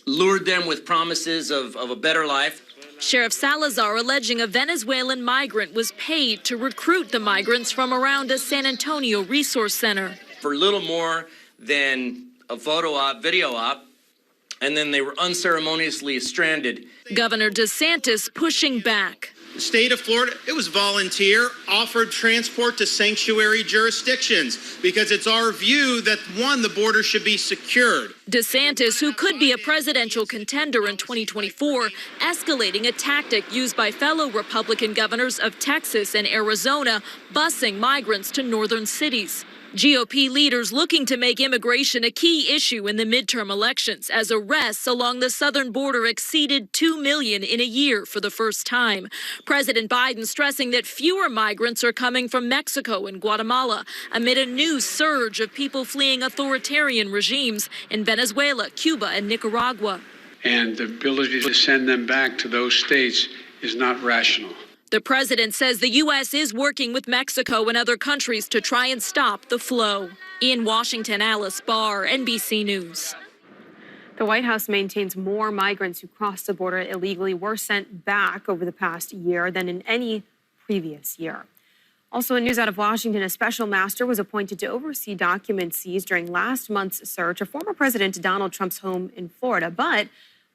lured them with promises of a better life. Sheriff Salazar alleging a Venezuelan migrant was paid to recruit the migrants from around a San Antonio resource center. For little more than a photo op, video op, and then they were unceremoniously stranded. Governor DeSantis pushing back. The state of Florida, it was volunteer, offered transport to sanctuary jurisdictions because it's our view that, one, the border should be secured. DeSantis, who could be a presidential contender in 2024, escalating a tactic used by fellow Republican governors of Texas and Arizona, busing migrants to northern cities. GOP leaders looking to make immigration a key issue in the midterm elections as arrests along the southern border exceeded 2 million in a year for the first time. President Biden stressing that fewer migrants are coming from Mexico and Guatemala amid a new surge of people fleeing authoritarian regimes in Venezuela, Cuba, and Nicaragua. And the ability to send them back to those states is not rational. The president says the U.S. is working with Mexico and other countries to try and stop the flow. In Washington, Alice Barr, NBC News. The White House maintains more migrants who crossed the border illegally were sent back over the past year than in any previous year. Also in news out of Washington, a special master was appointed to oversee documents seized during last month's search of former President Donald Trump's home in Florida. But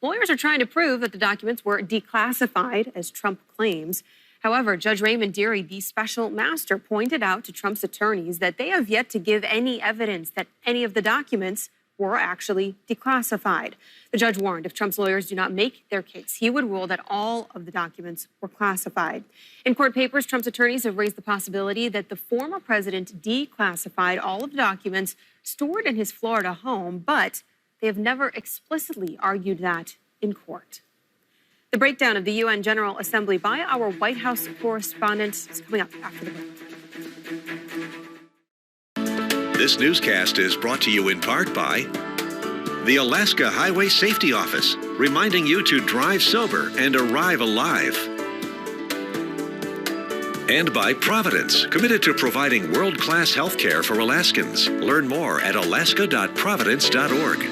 lawyers are trying to prove that the documents were declassified, as Trump claims. However, Judge Raymond Dearie, the special master, pointed out to Trump's attorneys that they have yet to give any evidence that any of the documents were actually declassified. The judge warned if Trump's lawyers do not make their case, he would rule that all of the documents were classified. In court papers, Trump's attorneys have raised the possibility that the former president declassified all of the documents stored in his Florida home, but they have never explicitly argued that in court. The breakdown of the UN General Assembly by our White House correspondent is coming up after the break. This newscast is brought to you in part by the Alaska Highway Safety Office, reminding you to drive sober and arrive alive. And by Providence, committed to providing world-class health care for Alaskans. Learn more at alaska.providence.org.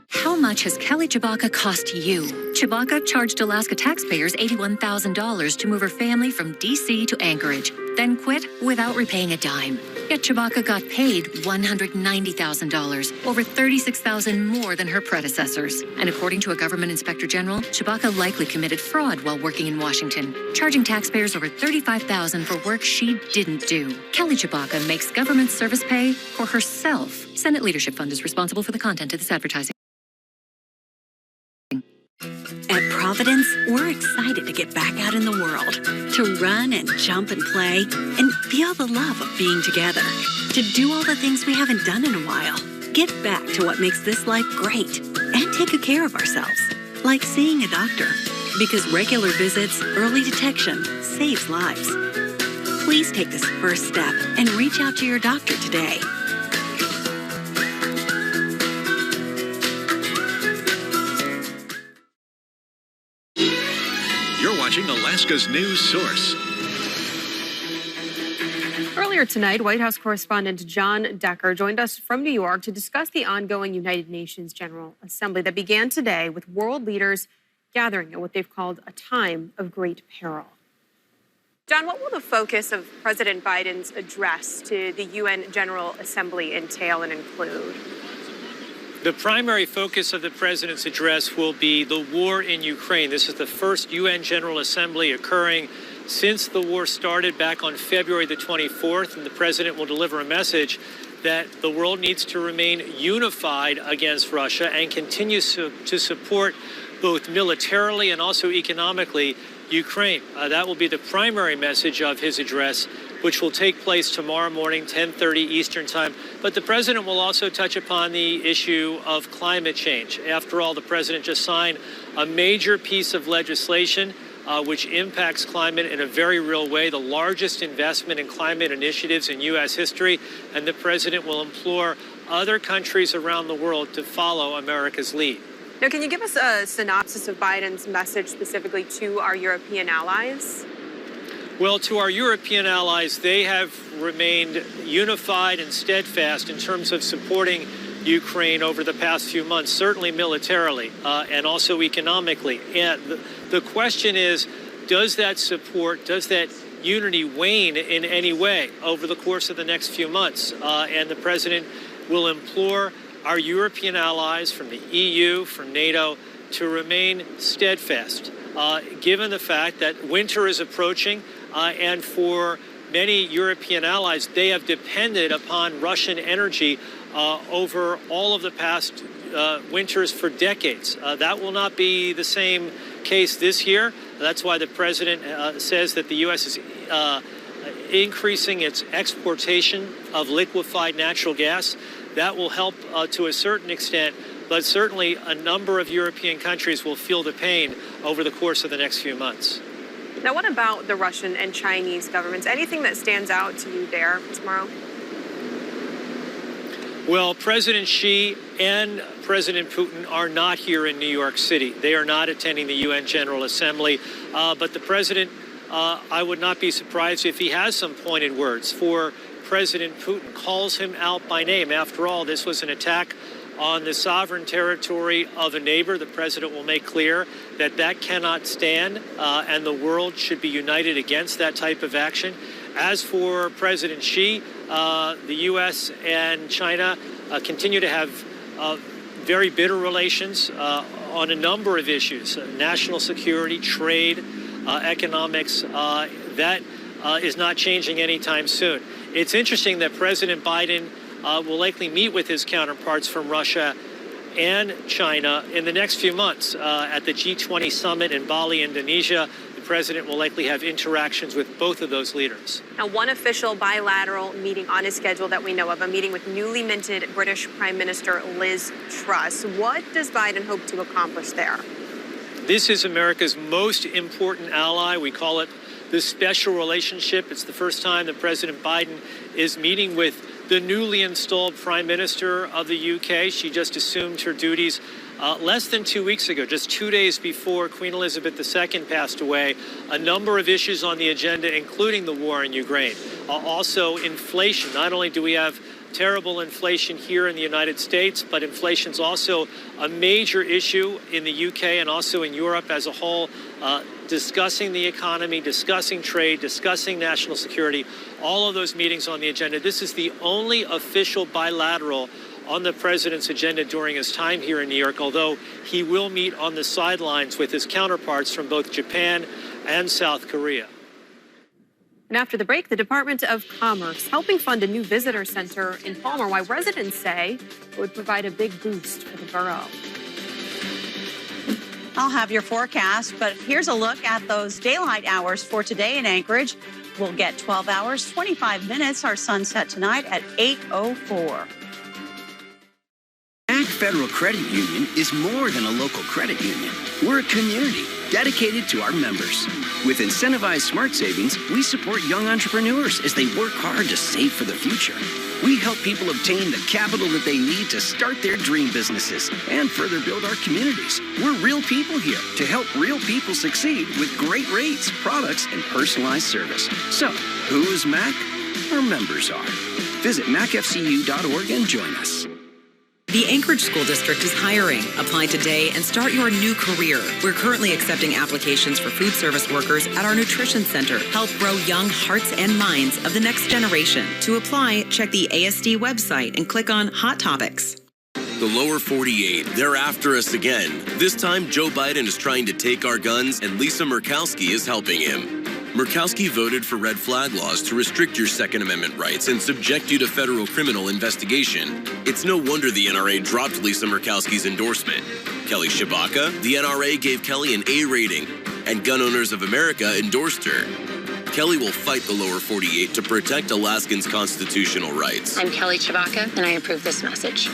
How much has Kelly Tshibaka cost you? Tshibaka charged Alaska taxpayers $81,000 to move her family from D.C. to Anchorage, then quit without repaying a dime. Yet Tshibaka got paid $190,000, over $36,000 more than her predecessors. And according to a government inspector general, Tshibaka likely committed fraud while working in Washington, charging taxpayers over $35,000 for work she didn't do. Kelly Tshibaka makes government service pay for herself. Senate Leadership Fund is responsible for the content of this advertising. At Providence, we're excited to get back out in the world, to run and jump and play, and feel the love of being together, to do all the things we haven't done in a while, get back to what makes this life great, and take good care of ourselves, like seeing a doctor, Because regular visits, early detection saves lives. Please take this first step and reach out to your doctor today. You're watching Alaska's news source. Earlier tonight, White House correspondent John Decker joined us from New York to discuss the ongoing United Nations General Assembly that began today with world leaders gathering at what they've called a time of great peril. John, what will the focus of President Biden's address to the UN General Assembly entail and include? The primary focus of the president's address will be the war in Ukraine. This is the first UN General Assembly occurring since the war started back on February the 24th, and the president will deliver a message that the world needs to remain unified against Russia and continues to support both militarily and also economically Ukraine. That will be the primary message of his address, which will take place tomorrow morning, 10:30 Eastern Time. But the president will also touch upon the issue of climate change. After all, the president just signed a major piece of legislation which impacts climate in a very real way, the largest investment in climate initiatives in U.S. history, and the president will implore other countries around the world to follow America's lead. Now, can you give us a synopsis of Biden's message specifically to our European allies? Well, to our European allies, they have remained unified and steadfast in terms of supporting Ukraine over the past few months, certainly militarily and also economically. And the question is, does that support, does that unity wane in any way over the course of the next few months? And the president will implore our European allies from the EU, from NATO, to remain steadfast, given the fact that winter is approaching, and for many European allies, they have depended upon Russian energy over all of the past winters for decades. That will not be the same case this year. That's why the president says that the U.S. is increasing its exportation of liquefied natural gas. That will help to a certain extent, but certainly a number of European countries will feel the pain over the course of the next few months. Now, what about the Russian and Chinese governments? Anything that stands out to you there tomorrow? Well, President Xi and President Putin are not here in New York City. They are not attending the UN General Assembly. But the president, I would not be surprised if he has some pointed words for President Putin, calls him out by name. After all, this was an attack on the sovereign territory of a neighbor. The president will make clear that that cannot stand, and the world should be united against that type of action. As for President Xi, the U.S. and China continue to have very bitter relations on a number of issues, national security, trade, economics. That is not changing anytime soon. It's interesting that President Biden will likely meet with his counterparts from Russia and China in the next few months at the G20 summit in Bali, Indonesia. The president will likely have interactions with both of those leaders. Now, one official bilateral meeting on his schedule that we know of, a meeting with newly minted British Prime Minister Liz Truss. What does Biden hope to accomplish there? This is America's most important ally. We call it the special relationship. It's the first time that President Biden is meeting with the newly installed Prime Minister of the UK. She just assumed her duties less than 2 weeks ago, just 2 days before Queen Elizabeth II passed away. A number of issues on the agenda, including the war in Ukraine. Also inflation. Not only do we have terrible inflation here in the United States, but inflation's also a major issue in the UK and also in Europe as a whole. Discussing the economy, discussing trade, discussing national security, all of those meetings on the agenda. This is the only official bilateral on the president's agenda during his time here in New York, although he will meet on the sidelines with his counterparts from both Japan and South Korea. And after the break, the Department of Commerce helping fund a new visitor center in Palmer, why residents say it would provide a big boost for the borough. I'll have your forecast, but here's a look at those daylight hours for today in Anchorage. We'll get 12 hours, 25 minutes. Our sunset tonight at 8:04. Federal Credit Union is more than a local credit union. We're a community dedicated to our members. With incentivized smart savings, we support young entrepreneurs as they work hard to save for the future. We help people obtain the capital that they need to start their dream businesses and further build our communities. We're real people here to help real people succeed with great rates, products, and personalized service. So, who is MAC? Our members are. Visit macfcu.org and join us. The Anchorage School District is hiring. Apply today and start your new career. We're currently accepting applications for food service workers at our nutrition center. Help grow young hearts and minds of the next generation. To apply, check the ASD website and click on Hot Topics. The lower 48, they're after us again. This time, Joe Biden is trying to take our guns, and Lisa Murkowski is helping him. Murkowski voted for red flag laws to restrict your Second Amendment rights and subject you to federal criminal investigation. It's no wonder the NRA dropped Lisa Murkowski's endorsement. Kelly Tshibaka, the NRA gave Kelly an A rating, and Gun Owners of America endorsed her. Kelly will fight the lower 48 to protect Alaskans' constitutional rights. I'm Kelly Tshibaka, and I approve this message.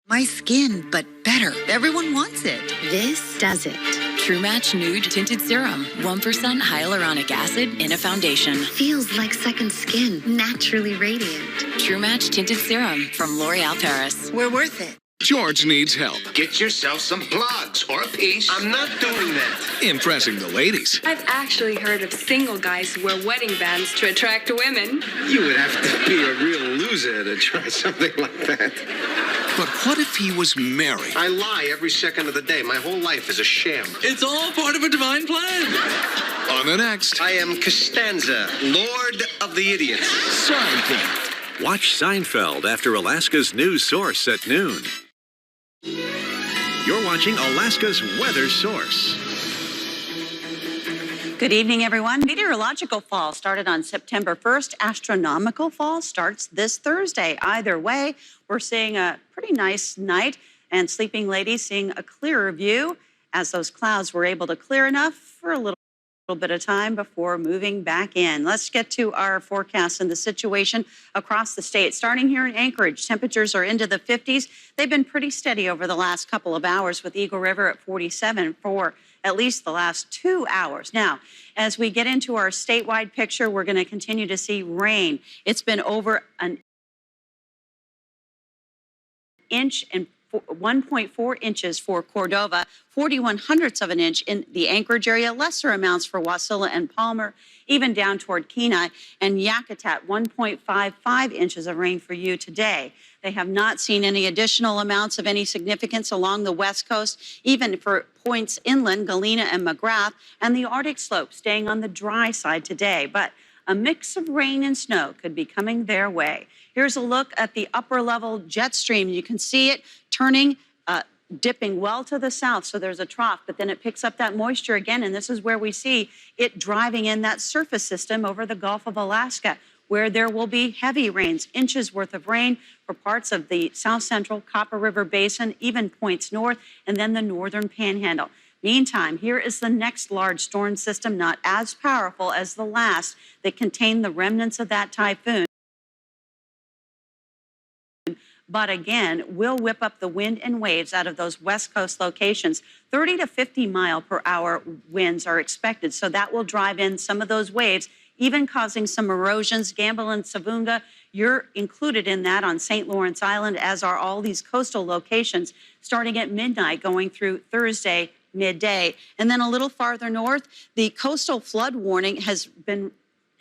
My skin, but better. Everyone wants it. This does it. True Match Nude Tinted Serum. 1% hyaluronic acid in a foundation. Feels like second skin. Naturally radiant. True Match Tinted Serum from L'Oreal Paris. We're worth it. George needs help. Get yourself some blogs or a piece. I'm not doing that. Impressing the ladies. I've actually heard of single guys who wear wedding bands to attract women. You would have to be a real loser to try something like that. But what if he was married? I lie every second of the day. My whole life is a sham. It's all part of a divine plan. On the next. I am Costanza, Lord of the Idiots. Seinfeld. Watch Seinfeld after Alaska's news source at noon. You're watching Alaska's weather source. Good evening, everyone. Meteorological fall started on September 1st. Astronomical fall starts this Thursday. Either way, we're seeing a pretty nice night, and sleeping ladies seeing a clearer view as those clouds were able to clear enough for a little bit of time before moving back in. Let's get to our forecast and the situation across the state. Starting here in Anchorage, temperatures are into the 50s. They've been pretty steady over the last couple of hours, with Eagle River at 47 for at least the last 2 hours. Now, as we get into our statewide picture, we're going to continue to see rain. It's been over an inch and 1.4 inches for Cordova, 41/100ths of an inch in the Anchorage area, lesser amounts for Wasilla and Palmer, even down toward Kenai, and Yakutat, 1.55 inches of rain for you today. They have not seen any additional amounts of any significance along the west coast, even for points inland, Galena and McGrath, and the Arctic slope staying on the dry side today. But a mix of rain and snow could be coming their way. Here's a look at the upper level jet stream. You can see it turning, dipping well to the south, so there's a trough, but then it picks up that moisture again, and this is where we see it driving in that surface system over the Gulf of Alaska, where there will be heavy rains, inches worth of rain for parts of the south central Copper River Basin, even points north, and then the northern panhandle. Meantime, here is the next large storm system, not as powerful as the last, that contained the remnants of that typhoon, but again, will whip up the wind and waves out of those west coast locations. 30 to 50 mile per hour winds are expected, so that will drive in some of those waves, even causing some erosions. Gamble and Savunga, you're included in that on St. Lawrence Island, as are all these coastal locations, starting at midnight going through Thursday midday. And then a little farther north, the coastal flood warning has been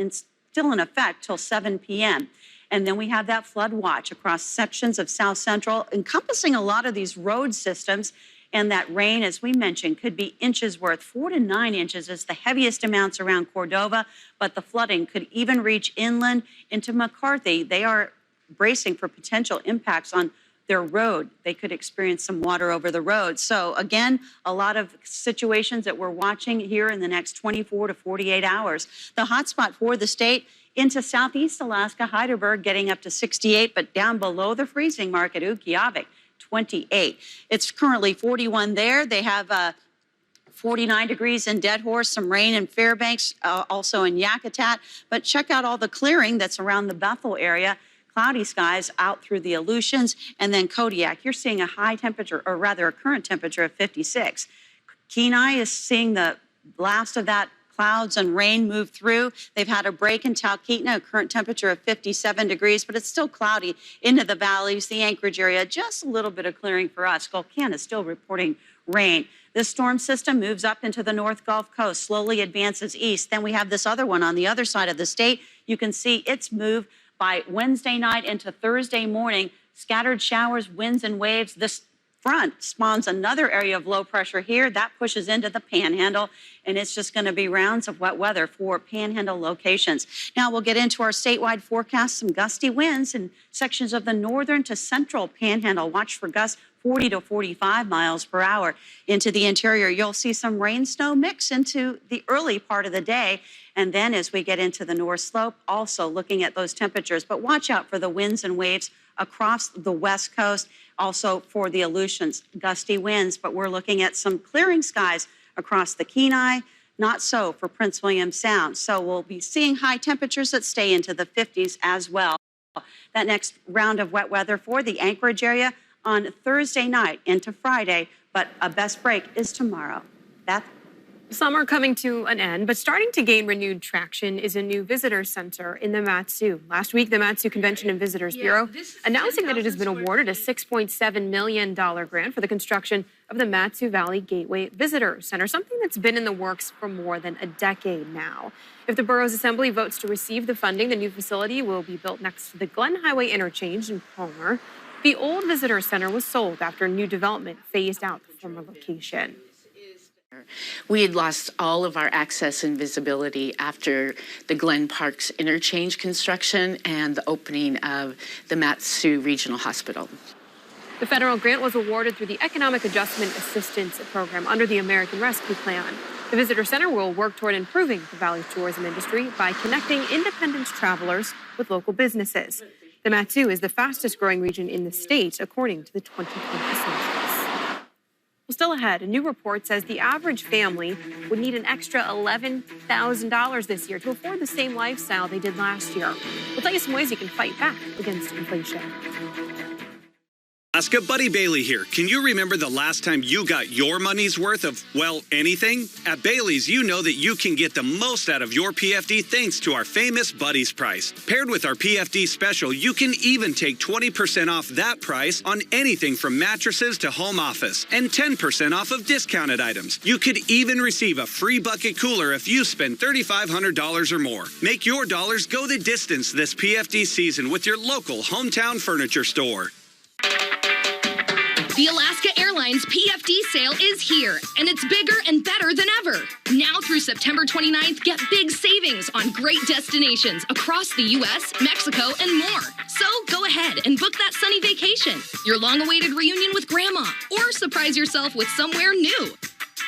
still in effect till 7 p.m. And then we have that flood watch across sections of South Central, encompassing a lot of these road systems. And that rain, as we mentioned, could be inches worth. 4 to 9 inches is the heaviest amounts around Cordova, but the flooding could even reach inland into McCarthy. They are bracing for potential impacts on their road. They could experience some water over the road. So again, a lot of situations that we're watching here in the next 24 to 48 hours. The hotspot for the state into southeast Alaska, Heidelberg getting up to 68, but down below the freezing mark at Utqiagvik, 28. It's currently 41 there. They have 49 degrees in Dead Horse, some rain in Fairbanks, also in Yakutat. But check out all the clearing that's around the Bethel area. cloudy skies out through the Aleutians, and then Kodiak, you're seeing a high temperature, or rather a current temperature of 56. Kenai is seeing the last of that clouds and rain move through. They've had a break in Talkeetna, a current temperature of 57 degrees, but it's still cloudy into the valleys, the Anchorage area, just a little bit of clearing for us. Spokane is still reporting rain. This storm system moves up into the North Gulf Coast, slowly advances east. Then we have this other one on the other side of the state. You can see its move by Wednesday night into Thursday morning. Scattered showers, winds, and waves. This front spawns another area of low pressure here. That pushes into the Panhandle, and it's just going to be rounds of wet weather for Panhandle locations. Now we'll get into our statewide forecast. Some gusty winds in sections of the northern to central Panhandle. Watch for gusts 40 to 45 miles per hour. Into the interior, you'll see some rain snow mix into the early part of the day. And then as we get into the North Slope, also looking at those temperatures. But watch out for the winds and waves across the West Coast. Also for the Aleutians, gusty winds, but we're looking at some clearing skies across the Kenai. Not so for Prince William Sound. So we'll be seeing high temperatures that stay into the 50s as well. That next round of wet weather for the Anchorage area on Thursday night into Friday, but a best break is tomorrow. Beth? Summer coming to an end, but starting to gain renewed traction is a new visitor center in the Mat-Su. Last week, the Mat-Su Convention and Visitors Bureau announcing that it has been awarded a $6.7 million grant for the construction of the Mat-Su Valley Gateway Visitor Center, something that's been in the works for more than a decade now. If the borough's assembly votes to receive the funding, the new facility will be built next to the Glen Highway interchange in Palmer. The old visitor center was sold after new development phased out the former location. We had lost all of our access and visibility after the Glen Parks interchange construction and the opening of the Mat-Su Regional Hospital. The federal grant was awarded through the Economic Adjustment Assistance Program under the American Rescue Plan. The visitor center will work toward improving the valley's tourism industry by connecting independent travelers with local businesses. The Mat-Su is the fastest growing region in the state, according to the 2020 census. Well, still ahead, a new report says the average family would need an extra $11,000 this year to afford the same lifestyle they did last year. We'll tell you some ways you can fight back against inflation. Alaska, Buddy Bailey here. Can you remember the last time you got your money's worth of, well, anything? At Bailey's, you know that you can get the most out of your PFD thanks to our famous Buddy's price. Paired with our PFD special, you can even take 20% off that price on anything from mattresses to home office and 10% off of discounted items. You could even receive a free bucket cooler if you spend $3,500 or more. Make your dollars go the distance this PFD season with your local hometown furniture store. The Alaska Airlines PFD sale is here, and it's bigger and better than ever. Now through September 29th, get big savings on great destinations across the U.S., Mexico, and more. So go ahead and book that sunny vacation, your long-awaited reunion with Grandma, or surprise yourself with somewhere new.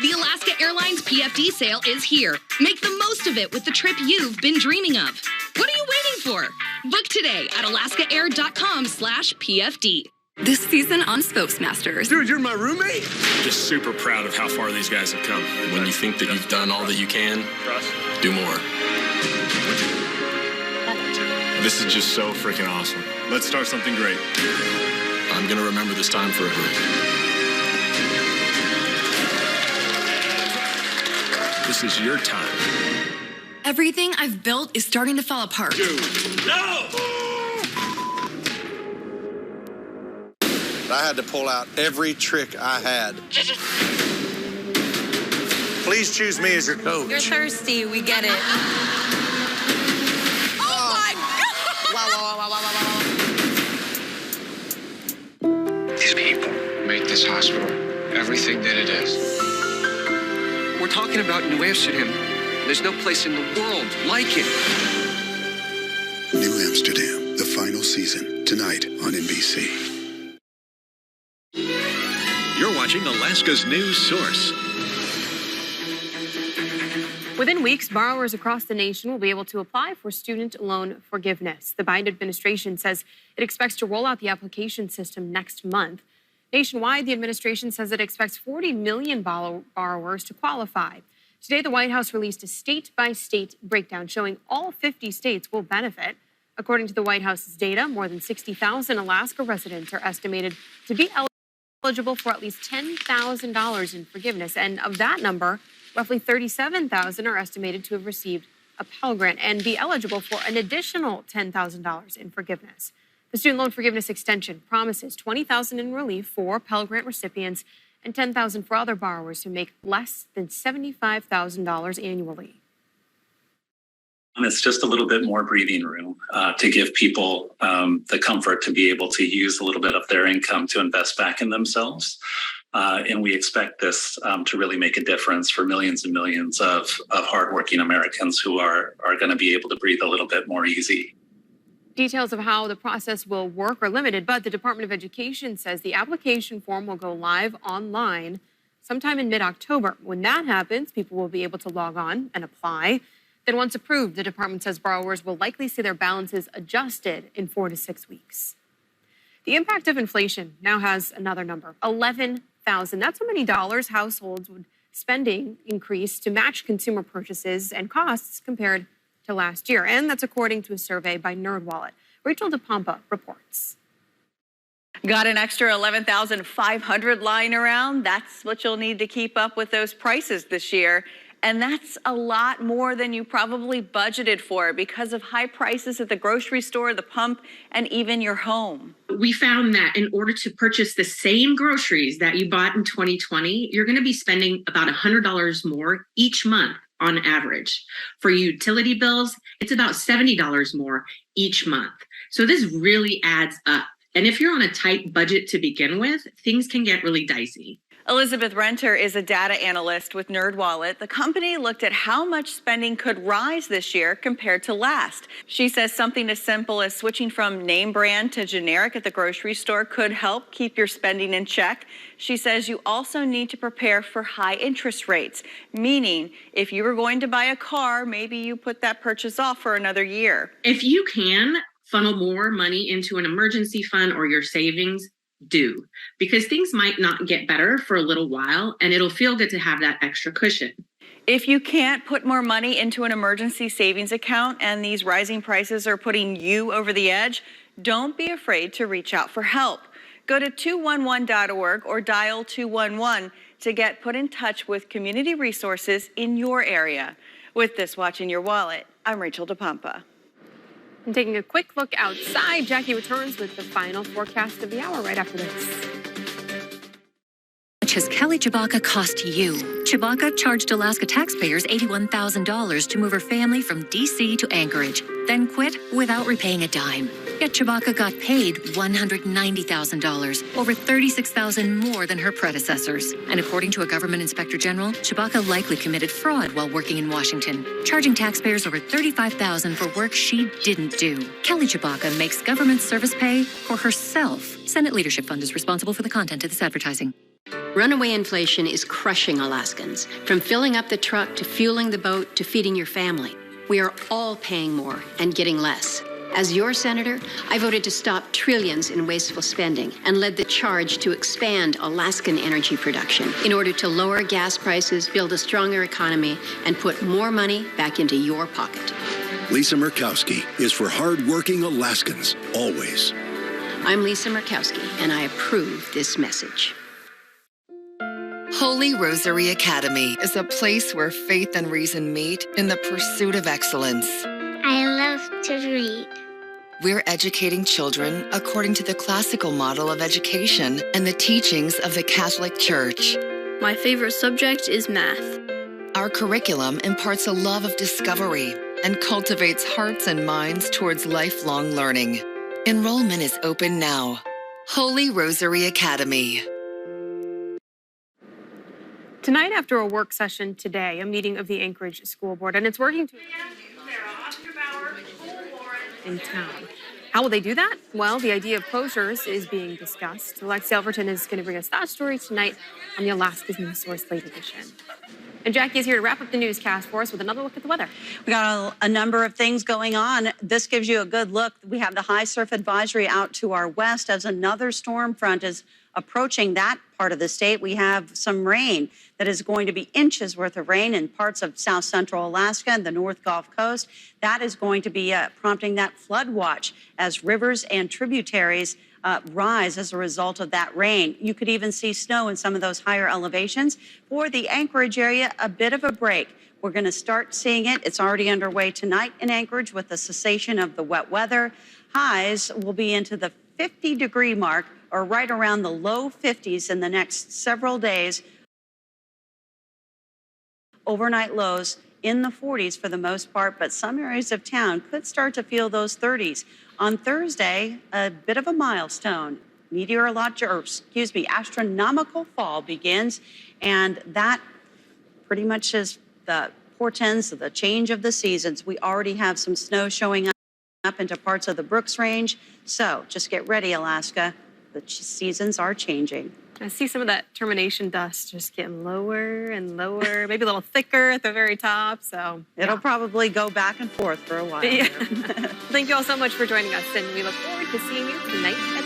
The Alaska Airlines PFD sale is here. Make the most of it with the trip you've been dreaming of. What are you waiting for? Book today at alaskaair.com/PFD. This season on Spokesmasters. Dude, you're my roommate? I'm just super proud of how far these guys have come. When you think that you've done all that you can, do more. This is just so freaking awesome. Let's start something great. I'm going to remember this time forever. This is your time. Everything I've built is starting to fall apart. Dude, no! I had to pull out every trick I had. Please choose me as your coach. You're thirsty, we get it. Oh my God! These people make this hospital everything that it is. We're talking about New Amsterdam. There's no place in the world like it. New Amsterdam, the final season, tonight on NBC. You're watching Alaska's news source. Within weeks, borrowers across the nation will be able to apply for student loan forgiveness. The Biden administration says it expects to roll out the application system next month. Nationwide, the administration says it expects 40 million borrowers to qualify. Today, the White House released a state-by-state breakdown showing all 50 states will benefit. According to the White House's data, more than 60,000 Alaska residents are estimated to be eligible for at least $10,000 in forgiveness. And of that number, roughly 37,000 are estimated to have received a Pell Grant and be eligible for an additional $10,000 in forgiveness. The student loan forgiveness extension promises $20,000 in relief for Pell Grant recipients and $10,000 for other borrowers who make less than $75,000 annually. It's just a little bit more breathing room to give people the comfort to be able to use a little bit of their income to invest back in themselves. And we expect this to really make a difference for millions and millions of hardworking Americans who are going to be able to breathe a little bit more easy. Details of how the process will work are limited, but the Department of Education says the application form will go live online sometime in mid-October. When that happens, people will be able to log on and apply. Then once approved, the department says borrowers will likely see their balances adjusted in 4 to 6 weeks. The impact of inflation now has another number, $11,000. That's how many dollars households would spending increase to match consumer purchases and costs compared to last year. And that's according to a survey by NerdWallet. Rachel DePompa reports. Got an extra $11,500 lying around? That's what you'll need to keep up with those prices this year. And that's a lot more than you probably budgeted for because of high prices at the grocery store, the pump, and even your home. We found that in order to purchase the same groceries that you bought in 2020, you're going to be spending about $100 more each month on average. For utility bills, it's about $70 more each month. So this really adds up. And if you're on a tight budget to begin with, things can get really dicey. Elizabeth Renter is a data analyst with NerdWallet. The company looked at how much spending could rise this year compared to last. She says something as simple as switching from name brand to generic at the grocery store could help keep your spending in check. She says you also need to prepare for high interest rates, meaning if you were going to buy a car, maybe you put that purchase off for another year. If you can funnel more money into an emergency fund or your savings, do, because things might not get better for a little while and it'll feel good to have that extra cushion. If you can't put more money into an emergency savings account and these rising prices are putting you over the edge, don't be afraid to reach out for help. Go to 211.org or dial 211 to get put in touch with community resources in your area. With This Watch in Your Wallet, I'm Rachel DePompa. And taking a quick look outside, Jackie returns with the final forecast of the hour right after this. How much has Kelly Tshibaka cost you? Tshibaka charged Alaska taxpayers $81,000 to move her family from D.C. to Anchorage, then quit without repaying a dime. Yet Tshibaka got paid $190,000, over $36,000 more than her predecessors. And according to a government inspector general, Tshibaka likely committed fraud while working in Washington, charging taxpayers over $35,000 for work she didn't do. Kelly Tshibaka makes government service pay for herself. Senate Leadership Fund is responsible for the content of this advertising. Runaway inflation is crushing Alaskans. From filling up the truck to fueling the boat to feeding your family. We are all paying more and getting less. As your senator, I voted to stop trillions in wasteful spending and led the charge to expand Alaskan energy production in order to lower gas prices, build a stronger economy, and put more money back into your pocket. Lisa Murkowski is for hardworking Alaskans, always. I'm Lisa Murkowski, and I approve this message. Holy Rosary Academy is a place where faith and reason meet in the pursuit of excellence. I love to read. We're educating children according to the classical model of education and the teachings of the Catholic Church. My favorite subject is math. Our curriculum imparts a love of discovery and cultivates hearts and minds towards lifelong learning. Enrollment is open now. Holy Rosary Academy. Tonight, after a work session today, a meeting of the Anchorage School Board, and it's working to in town. How will they do that? Well, the idea of closures is being discussed. Lexi Elverton is going to bring us that story tonight on the Alaska's News Source Late Edition. And Jackie is here to wrap up the newscast for us with another look at the weather. We got a number of things going on. This gives you a good look. We have the high surf advisory out to our west as another storm front is approaching that part of the state, we have some rain that is going to be inches worth of rain in parts of south central Alaska and the North Gulf Coast. That is going to be prompting that flood watch as rivers and tributaries rise as a result of that rain. You could even see snow in some of those higher elevations. For the Anchorage area, a bit of a break. We're going to start seeing it. It's already underway tonight in Anchorage with the cessation of the wet weather. Highs will be into the 50-degree mark or right around the low 50s in the next several days. Overnight lows in the 40s for the most part, but some areas of town could start to feel those 30s. On Thursday, a bit of a milestone. Astronomical fall begins, and that pretty much is the portends of the change of the seasons. We already have some snow showing up into parts of the Brooks Range, so just get ready, Alaska. The seasons are changing. I see some of that termination dust just getting lower and lower, maybe a little thicker at the very top. So it'll probably go back and forth for a while. Yeah. Thank you all so much for joining us, and we look forward to seeing you tonight at